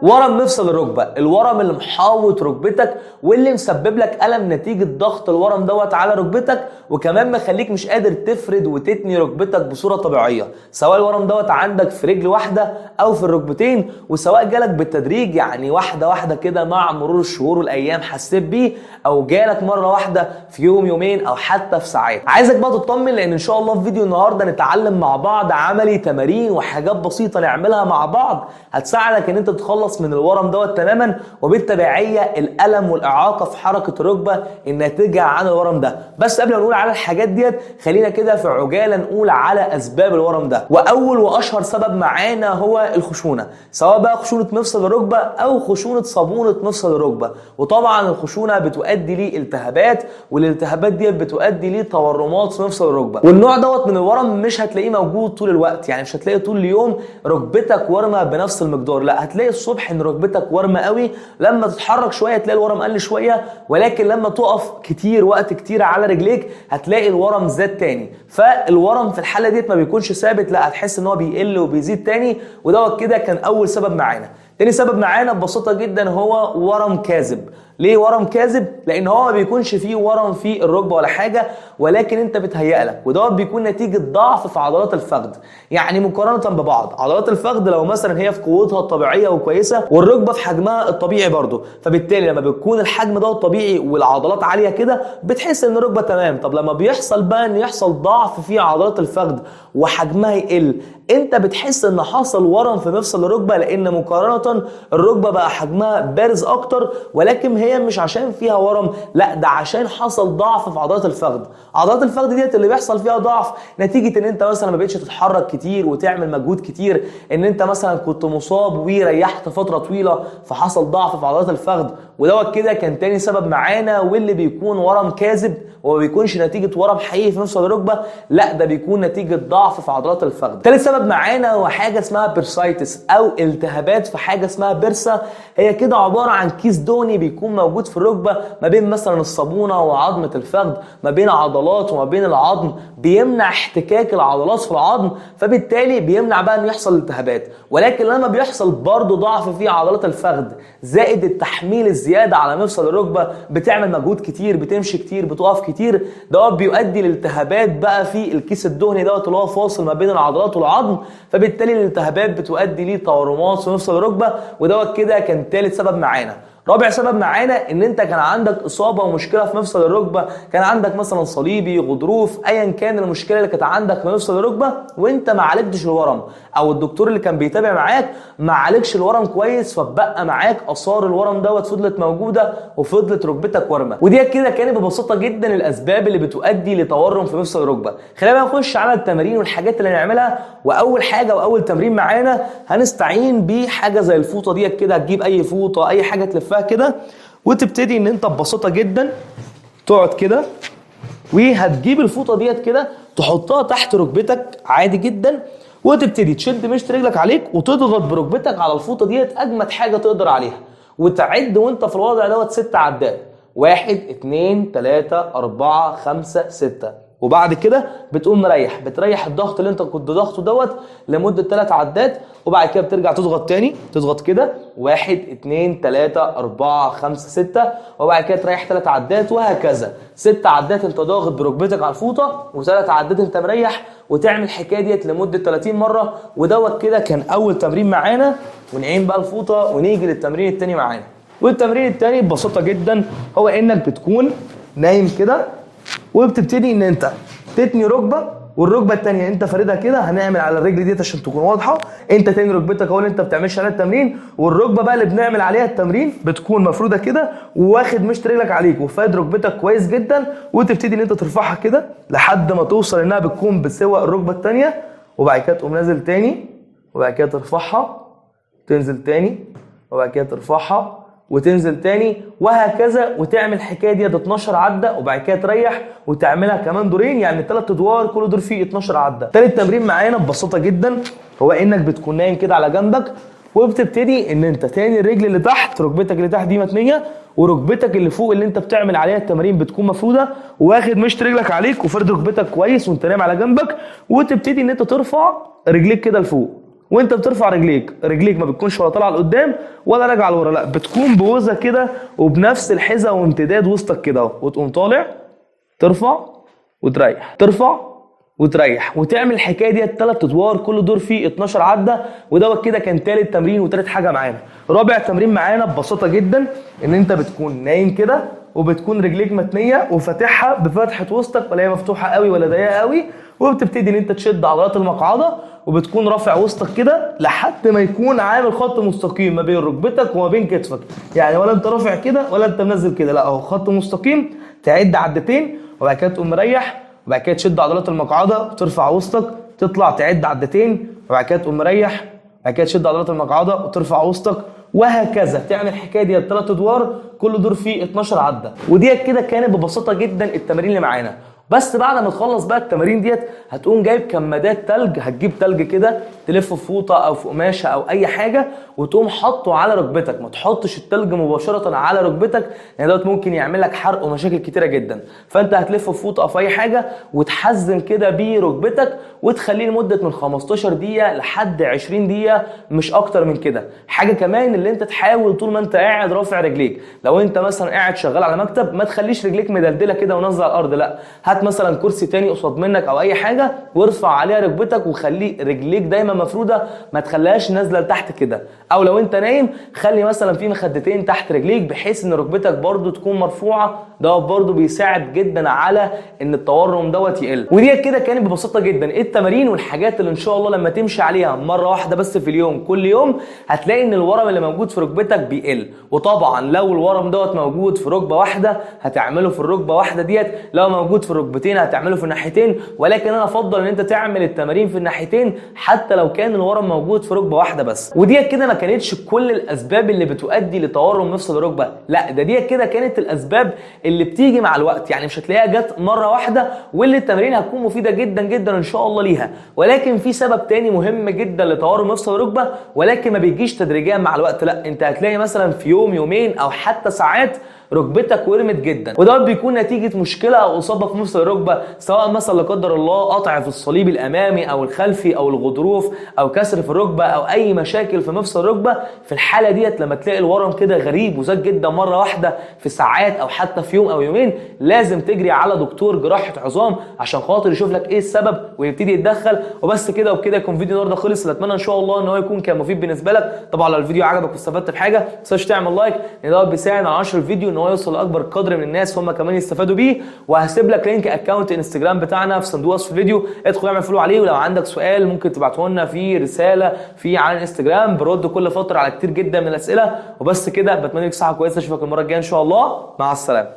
ورم مفصل الركبه، الورم اللي محاوط ركبتك واللي مسبب لك الم نتيجه ضغط الورم دوت على ركبتك، وكمان مخليك مش قادر تفرد وتتني ركبتك بصوره طبيعيه، سواء الورم دوت عندك في رجل واحده او في الركبتين، وسواء جالك بالتدريج يعني واحده واحده كده مع مرور الشهور والايام حسيت بيه، او جالك مره واحده في يوم يومين او حتى في ساعات. عايزك بقى تطمن، لان ان شاء الله في فيديو النهارده نتعلم مع بعض عملي تمارين وحاجات بسيطه نعملها مع بعض هتساعدك ان انت تتخلص من الورم دوت تماما، وبالتبعيه الالم والاعاقه في حركه الركبه الناتجه عن الورم ده. بس قبل ما نقول على الحاجات ديت خلينا كده في عجاله نقول على اسباب الورم ده. واول واشهر سبب معانا هو الخشونه، سواء بقى خشونه مفصل الركبه او خشونه صابونه مفصل الركبه. وطبعا الخشونه بتؤدي لالتهابات، والالتهابات ديت بتؤدي لتورمات في مفصل الركبه. والنوع دوت من الورم مش هتلاقيه موجود طول الوقت، يعني مش هتلاقي طول اليوم ركبتك ورمه بنفس المقدار، لا هتلاقي الصبح ان ركبتك ورمه قوي، لما تتحرك شويه تلاقي الورم قل شويه، ولكن لما تقف كتير وقت كتير على رجليك هتلاقي الورم زاد تاني. فالورم في الحاله ديت ما بيكونش ثابت، لا هتحس ان هو بيقل وبيزيد تاني، ودوت كده كان اول سبب معانا. تاني سبب معانا ببساطه جدا هو ورم كاذب. ليه ورم كاذب؟ لان هو ما بيكونش فيه ورم في الركبه ولا حاجه، ولكن انت بتهيأ لك، ودوت بيكون نتيجه ضعف في عضلات الفخذ. يعني مقارنه ببعض، عضلات الفخذ لو مثلا هي في قوتها الطبيعيه وكويسه، والركبه في حجمها الطبيعي برضه، فبالتالي لما بيكون الحجم دوت طبيعي والعضلات عاليه كده بتحس ان الركبه تمام. طب لما بيحصل بقى ان يحصل ضعف في عضلات الفخذ وحجمها يقل، انت بتحس ان حصل ورم في مفصل الركبه، لان مقارنه الركبه بقى حجمها بارز اكتر، ولكن هي مش عشان فيها ورم، لا ده عشان حصل ضعف في عضلات الفخذ. عضلات الفخذ ديت اللي بيحصل فيها ضعف نتيجه ان انت مثلا ما بقتش تتحرك كتير وتعمل مجهود كتير، ان انت مثلا كنت مصاب وريحت فتره طويله فحصل ضعف في عضلات الفخذ. ودوت كده كان تاني سبب معانا، واللي بيكون ورم كاذب وما بيكونش نتيجه ورم حقيقي في مفصل الركبه، لا ده بيكون نتيجه ضعف في عضلات الفخذ. ثالث سبب معانا هو حاجه اسمها بيرسايتس او التهابات في حاجه اسمها بيرسا. هي كده عباره عن كيس دهني بيكون موجود في الركبه ما بين مثلا الصابونه وعظمه الفخذ، ما بين عضلات وما بين العظم، بيمنع احتكاك العضلات في العظم، فبالتالي بيمنع بقى ان يحصل التهابات. ولكن لما بيحصل برضه ضعف في عضلات الفخذ زائد التحميل الزياده على مفصل الركبه، بتعمل مجهود كتير، بتمشي كتير، بتقف كتير، دوت بيؤدي لالتهابات بقى في الكيس الدهني دوت اللي هو فاصل ما بين العضلات والعظم، فبالتالي الالتهابات بتؤدي لتورمات في مفصل الركبه. ودوت كده كان ثالث سبب معانا. رابع سبب معانا ان انت كان عندك اصابه ومشكله في مفصل الركبه، كان عندك مثلا صليبي، غضروف، ايا كان المشكله اللي كانت عندك في مفصل الركبه، وانت ما عالجتش الورم، او الدكتور اللي كان بيتابع معاك ما عالجش الورم كويس، فبقى معاك اثار الورم دوت فضلت موجوده وفضلت ركبتك ورمه. ودي كده كانت ببساطه جدا الاسباب اللي بتؤدي لتورم في مفصل الركبه. خلينا بقى نخش على التمارين والحاجات اللي هنعملها. واول حاجه واول تمرين معانا هنستعين بحاجه زي الفوطه ديت كده، هتجيب اي فوطه اي حاجه تلفها كده، وتبتدي ان انت ببساطه جدا تقعد كده، وهتجيب الفوطه ديت كده تحطها تحت ركبتك عادي جدا، وتبتدي تشد مشط رجلك عليك وتضغط بركبتك على الفوطه ديت اجمد حاجه تقدر عليها، وتعد وانت في الوضع دوت 6 عدات، 1 2 3 4 5 6. وبعد كده بتقوم مريح، بتريح الضغط اللي انت كنت ضغطه دوت لمده 3 عدات، وبعد كده بترجع تضغط تاني، تضغط كده 1 2 3 4 5 6، وبعد كده تريح 3 عدات، وهكذا 6 عدات انت ضاغط بركبتك على الفوطه، و3 عدات انت مريح، وتعمل الحكايه ديت لمده 30 مره. ودوت كده كان اول تمرين معانا. ونعين بقى الفوطه ونيجي للتمرين الثاني معانا. والتمرين الثاني ببساطه جدا هو انك بتكون نايم كده، وبتبتدي ان انت تتني ركبه، والركبه الثانيه انت فاردها كده. هنعمل على الرجل ديت عشان تكون واضحه، انت تاني ركبتك اهو اللي انت بتعملش عليها التمرين، والركبه بقى اللي بنعمل عليها التمرين بتكون مفروده كده، وواخد مشط رجلك عليك وفاد ركبتك كويس جدا، وتبتدي ان انت ترفعها كده لحد ما توصل انها بتكون بتسوى الركبه الثانيه، وبعد كده تقوم نازل تاني، وبعد كده ترفعها تنزل تاني، وبعد كده ترفعها وتنزل تاني، وهكذا. وتعمل الحكايه دي 12 عده، وبعد كده تريح وتعملها كمان دورين، يعني 3 ادوار كل دور فيه 12 عده. تالت تمرين معانا ببساطه جدا هو انك بتكون نايم كده على جنبك، وبتبتدي ان انت تاني الرجل اللي تحت، ركبتك اللي تحت دي متنيه، وركبتك اللي فوق اللي انت بتعمل عليها التمارين بتكون مفروده، واخد مشط رجلك عليك وفرد ركبتك كويس وانت نايم على جنبك، وتبتدي ان انت ترفع رجليك كده لفوق، وانت بترفع رجليك ما بتكونش ولا طالعه لقدام ولا راجعه لورا، لا بتكون بوزه كده وبنفس الحذاء وامتداد وسطك كده اهو، وتقوم طالع ترفع وتريح، ترفع وتريح، وتعمل الحكايه دي 3 ادوار، كل دور فيه 12 عده. ودوت كده كان تالت تمرين وتالت حاجه معانا. رابع تمرين معانا ببساطه جدا ان انت بتكون نايم كده وبتكون رجليك متنيه وفاتحها بفتحه وسطك، ولا هي مفتوحه قوي ولا ضيقه قوي، وبتبتدي ان انت تشد عضلات المقعده وبتكون رافع وسطك كده لحد ما يكون عامل خط مستقيم ما بين ركبتك وما بين كتفك، يعني ولا انت رافع كده ولا انت منزل كده، لا اهو خط مستقيم. تعد عدتين وبعد كده تقوم مريح، وبعد كده تشد عضلات المقعده وترفع وسطك، تطلع تعد عدتين وبعد كده تقوم مريح، بعد كده تشد عضلات المقعده وترفع وسطك، وهكذا. تعمل الحكايه دي 3 ادوار، كل دور فيه 12 عده. وديت كده كانت ببساطه جدا التمارين اللي معانا. بس بعد ما تخلص بقى التمارين ديت هتقوم جايب كمادات تلج، هتجيب تلج كده تلفه في فوطه او في قماشه او اي حاجه وتقوم حاطه على ركبتك. ما تحطش التلج مباشره على ركبتك لان دوت ممكن يعمل لك حرق ومشاكل كتيره جدا. فانت هتلفه في فوطه او في اي حاجه وتحزم كده بيه ركبتك وتخليه لمده من 15 دقيقه لحد 20 دقيقه، مش اكتر من كده. حاجه كمان اللي انت تحاول طول ما انت قاعد رافع رجليك، لو انت مثلا قاعد شغال على مكتب ما تخليش رجليك مدلدله كده ونزل على الارض، لا هات مثلا كرسي تاني قصاد منك او اي حاجه وارفع عليها ركبتك وخلي رجليك دايما مفروده، ما تخليهاش نازله لتحت كده. او لو انت نايم خلي مثلا في مخدتين تحت رجليك بحيث ان ركبتك برده تكون مرفوعه، ده برده بيساعد جدا على ان التورم دوت يقل. ودي كده كانت ببساطه جدا ايه التمارين والحاجات اللي ان شاء الله لما تمشي عليها مره واحده بس في اليوم كل يوم هتلاقي ان الورم اللي موجود في ركبتك بيقل. وطبعا لو الورم دوت موجود في ركبه واحده هتعمله في الركبه واحده ديت، لو موجود في الركبتين هتعمله في الناحيتين، ولكن انا افضل ان انت تعمل التمارين في الناحيتين حتى لو كان الورم موجود في ركبه واحده بس. ودي كده ما كانتش كل الاسباب اللي بتؤدي لتورم مفصل الركبه، لا ده دي كده كانت الاسباب اللي بتيجي مع الوقت، يعني مش هتلاقيها جت مره واحده واللي التمارين هتكون مفيده جدا جدا ان شاء الله ليها. ولكن في سبب تاني مهم جدا لتورم مفصل الركبه ولكن ما بيجيش تدريجيا مع الوقت، لا انت هتلاقي مثلا في يوم يومين او حتى ساعات ركبتك ورمت جدا، وده بيكون نتيجه مشكله او اصابه في مفصل الركبه، سواء مثلا لا قدر الله قطع في الصليب الامامي او الخلفي او الغضروف او كسر في الركبه او اي مشاكل في مفصل الركبه. في الحاله ديت لما تلاقي الورم كده غريب وزاد جدا مره واحده في ساعات او حتى في يوم او يومين، لازم تجري على دكتور جراحه عظام عشان خاطر يشوف لك ايه السبب ويبتدي يتدخل. وبس كده وبكده يكون فيديو النهارده خلص. اتمنى ان شاء الله ان هو يكون كان مفيد بالنسبه لك. طبعا لو الفيديو عجبك واستفدت بحاجه ما تنساش تعمل لايك لان ده بيساعد على نشر الفيديو ان هو يوصل لاكبر قدر من الناس هم كمان يستفادوا بيه. وهسيب لك لينك اكونت انستجرام بتاعنا في صندوق وصف الفيديو، ادخل اعمل فولو عليه. ولو عندك سؤال ممكن تبعته لنا في رساله على الانستجرام، برد كل فتره على كتير جدا من الاسئله. وبس كده بتمنى لك صحه كويسه، اشوفك المره الجايه ان شاء الله، مع السلامه.